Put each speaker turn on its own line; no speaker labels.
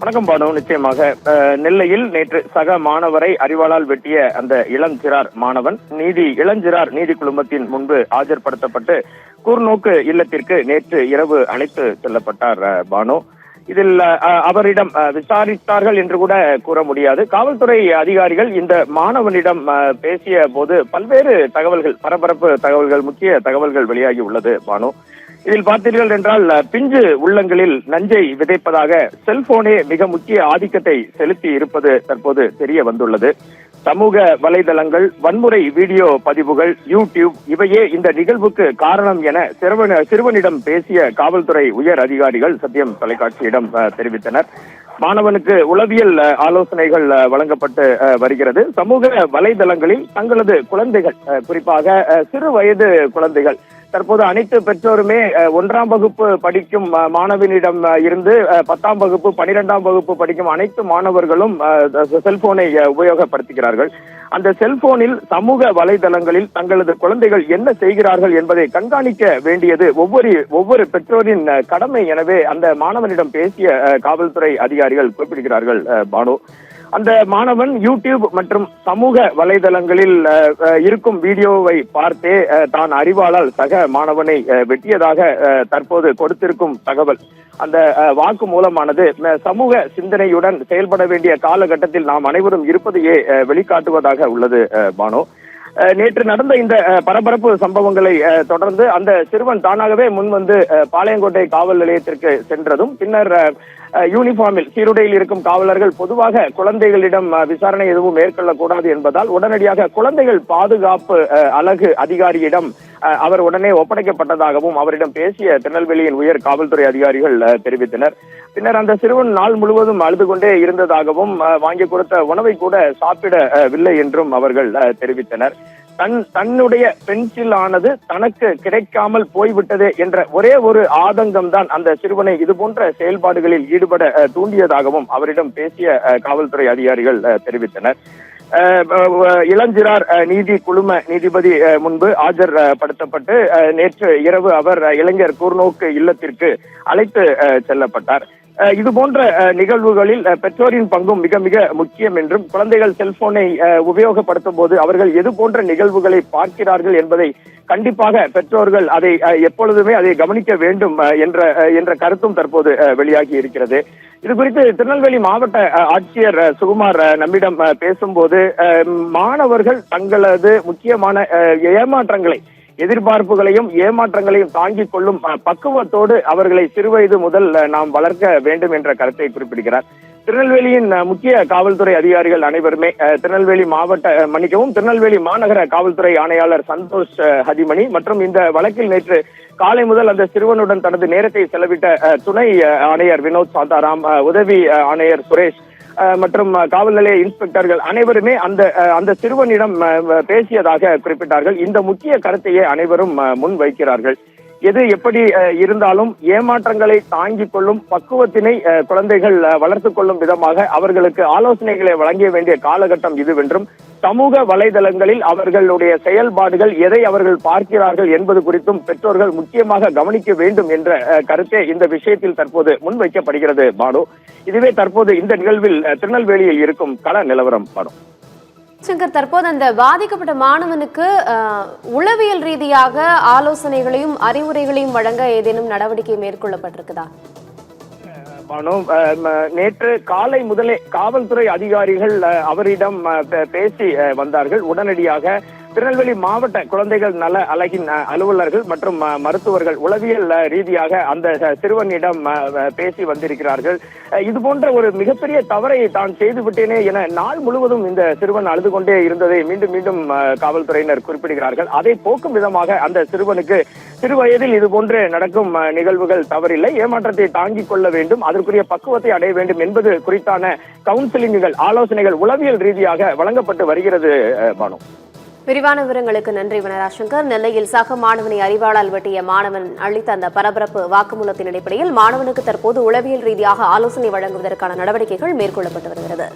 வணக்கம் பானு. நிச்சயமாக நெல்லையில் நேற்று சக மாணவரை அரிவாளால் வெட்டிய அந்த இளஞ்சிறார் மாணவன் இளஞ்சிறார் நீதி குழுமத்தின் முன்பு ஆஜர்படுத்தப்பட்டு கூர்நோக்கு இல்லத்திற்கு நேற்று இரவு அழைத்து செல்லப்பட்டார் பானு. இதில் அவரிடம் விசாரித்தார்கள் என்று கூட கூற முடியாது. காவல்துறை அதிகாரிகள் இந்த மாணவனிடம் பேசிய போது பல்வேறு தகவல்கள், பரபரப்பு தகவல்கள், முக்கிய தகவல்கள் வெளியாகி உள்ளது பானு. இதில் பார்த்தீர்கள் என்றால் பிஞ்சு உள்ளங்களில் நஞ்சை விதைப்பதாக செல்போனே மிக முக்கிய ஆதிக்கத்தை செலுத்தி இருப்பது தற்போது தெரிய வந்துள்ளது. சமூக வலைதளங்கள், வன்முறை வீடியோ பதிவுகள், யூடியூப் இவையே இந்த நிகழ்வுக்கு காரணம் என சிறுவனிடம் பேசிய காவல்துறை உயர் அதிகாரிகள் சத்தியம் தொலைக்காட்சியிடம் தெரிவித்தனர். மாணவனுக்கு உளவியல் ஆலோசனைகள் வழங்கப்பட்டு வருகிறது. சமூக வலைதளங்களில் தங்களது குழந்தைகள், குறிப்பாக சிறு வயது குழந்தைகள், தற்போது அனைத்து பெற்றோருமே 1ஆம் வகுப்பு படிக்கும் மாணவனிடம் இருந்து 10ஆம் வகுப்பு 12ஆம் வகுப்பு படிக்கும் அனைத்து மாணவர்களும் செல்போனை உபயோகப்படுத்துகிறார்கள். அந்த செல்போனில் சமூக வலைதளங்களில் தங்களது குழந்தைகள் என்ன செய்கிறார்கள் என்பதை கண்காணிக்க வேண்டியது ஒவ்வொரு பெற்றோரின் கடமை. எனவே அந்த மாணவனிடம் பேசிய காவல்துறை அதிகாரிகள் குறிப்பிடுகிறார்கள் பானு. அந்த மாணவன் யூடியூப் மற்றும் சமூக வலைதளங்களில் இருக்கும் வீடியோவை பார்த்தே தான் அரிவாளால் சக மாணவனை வெட்டியதாக தற்போது கொடுத்திருக்கும் தகவல், அந்த வாக்கு மூலமானது சமூக சிந்தனையுடன் செயல்பட வேண்டிய காலகட்டத்தில் நாம் அனைவரும் இருப்பதையே வெளிக்காட்டுவதாக உள்ளது பானு. நேற்று நடந்த இந்த பரபரப்பு சம்பவங்களை தொடர்ந்து அந்த சிறுவன் தானாகவே முன்வந்து பாளையங்கோட்டை காவல் நிலையத்திற்கு சென்றதும், பின்னர் யூனிஃபார்மில் சீருடையில் இருக்கும் காவலர்கள் பொதுவாக குழந்தைகளிடம் விசாரணை எதுவும் மேற்கொள்ளக்கூடாது என்பதால் உடனடியாக குழந்தைகள் பாதுகாப்பு அலகு அதிகாரியிடம் அவர் உடனே ஒப்படைக்கப்பட்டதாகவும் அவரிடம் பேசிய திருநெல்வேலியின் உயர் காவல்துறை அதிகாரிகள் தெரிவித்தனர். பின்னர் அந்த சிறுவன் நாள் முழுவதும் அழுது கொண்டே இருந்ததாகவும் வாங்கி கொடுத்த உணவை கூட சாப்பிடவில்லை என்றும் அவர்கள் தெரிவித்தனர். தன்னுடைய பென்சில் ஆனது தனக்கு கிடைக்காமல் போய்விட்டதே என்ற ஒரே ஒரு ஆதங்கம் தான் அந்த சிறுவனை இது போன்ற செயல்பாடுகளில் ஈடுபட தூண்டியதாகவும் அவரிடம் பேசிய காவல்துறை அதிகாரிகள் தெரிவித்தனர். இளஞ்சிறார் நீதி குழும நீதிபதி முன்பு ஆஜர்படுத்தப்பட்டு நேற்று இரவு அவர் இளைஞர் கூர்நோக்கு இல்லத்திற்கு அழைத்து செல்லப்பட்டார். இது போன்ற நிகழ்வுகளில் பெற்றோரின் பங்கும் மிக மிக முக்கியம் என்றும், குழந்தைகள் செல்போனை உபயோகப்படுத்தும் போது அவர்கள் எது போன்ற நிகழ்வுகளை பார்க்கிறார்கள் என்பதை கண்டிப்பாக பெற்றோர்கள் அதை எப்பொழுதுமே அதை கவனிக்க வேண்டும் என்ற கருத்தும் தற்போது வெளியாகி இருக்கிறது. இது குறித்து திருநெல்வேலி மாவட்ட ஆட்சியர் சுகுமார் நம்மிடம் பேசும்போது, மாணவர்கள் தங்களது முக்கியமான எதிர்பார்ப்புகளையும் ஏமாற்றங்களையும் தாங்கிக் கொள்ளும் பக்குவத்தோடு அவர்களை சிறுவயது முதல் நாம் வளர்க்க வேண்டும் என்ற கருத்தை குறிப்பிடுகிறார். திருநெல்வேலியின் முக்கிய காவல்துறை அதிகாரிகள் அனைவருமே திருநெல்வேலி மாநகர காவல்துறை ஆணையாளர் சந்தோஷ் ஹதிமணி மற்றும் இந்த வழக்கில் நேற்று காலை முதல் அந்த சிறுவனுடன் தனது நேரத்தை செலவிட்ட துணை ஆணையர் வினோத் சாந்தாராம், உதவி ஆணையர் சுரேஷ் மற்றும் காவல் நிலைய இன்ஸ்பெக்டர்கள் அனைவருமே அந்த சிறுவனிடம் பேசியதாக குறிப்பிட்டார்கள். இந்த முக்கிய கருத்தையே அனைவரும் முன் வைக்கிறார்கள். எது எப்படி இருந்தாலும் ஏமாற்றங்களை தாங்கிக் கொள்ளும் பக்குவத்தினை குழந்தைகள் வளர்த்துக் கொள்ளும் விதமாக அவர்களுக்கு ஆலோசனைகளை வழங்க வேண்டிய காலகட்டம் இதுவென்றும், சமூக வலைதளங்களில் அவர்களுடைய செயல்பாடுகள் எதை அவர்கள் பார்க்கிறார்கள் என்பது குறித்தும் பெற்றோர்கள் முக்கியமாக கவனிக்க வேண்டும் என்ற கருத்தே இந்த விஷயத்தில் தற்போது முன்வைக்கப்படுகிறது பானு. இதுவே தற்போது இந்த நிகழ்வில் திருநெல்வேலியில் இருக்கும் கள நிலவரம் பானு.
சங்கர், தற்போது அந்த பாதிக்கப்பட்ட மாணவனுக்கு உளவியல் ரீதியாக ஆலோசனைகளையும் அறிவுரைகளையும் வழங்க ஏதேனும் நடவடிக்கை மேற்கொள்ளப்பட்டிருக்குதா?
நேற்று காலை முதலே காவல்துறை அதிகாரிகள் அவரிடம் பேசி வந்தார்கள். உடனடியாக திருநெல்வேலி மாவட்ட குழந்தைகள் நல அலகின் அலுவலர்கள் மற்றும் மருத்துவர்கள் உளவியல் ரீதியாக அந்த சிறுவனிடம் பேசி வந்திருக்கிறார்கள். இது போன்ற ஒரு மிகப்பெரிய தவறை தான் செய்து விட்டேனே என நாள் முழுவதும் இந்த சிறுவன் அழுது கொண்டே இருந்ததை மீண்டும் மீண்டும் காவல்துறையினர் குறிப்பிடுகிறார்கள். அதை போக்கும் விதமாக அந்த சிறுவனுக்கு சிறு வயதில் இது போன்று நடக்கும் நிகழ்வுகள் தவறில்லை, ஏமாற்றத்தை தாங்கிக் கொள்ள வேண்டும், அதற்குரிய பக்குவத்தை அடைய வேண்டும் என்பது குறித்தான கவுன்சிலிங்குகள், ஆலோசனைகள் உளவியல் ரீதியாக வழங்கப்பட்டு வருகிறது பானு.
விரிவான விவரங்களுக்கு நன்றி வனராசங்கர். நெல்லையில் சக மாணவனை அரிவாளால் வெட்டிய மாணவன் அளித்த அந்த பரபரப்பு வாக்குமூலத்தின் அடிப்படையில் மாணவனுக்கு தற்போது உளவியல் ரீதியாக ஆலோசனை வழங்குவதற்கான நடவடிக்கைகள் மேற்கொள்ளப்பட்டு வருகிறது.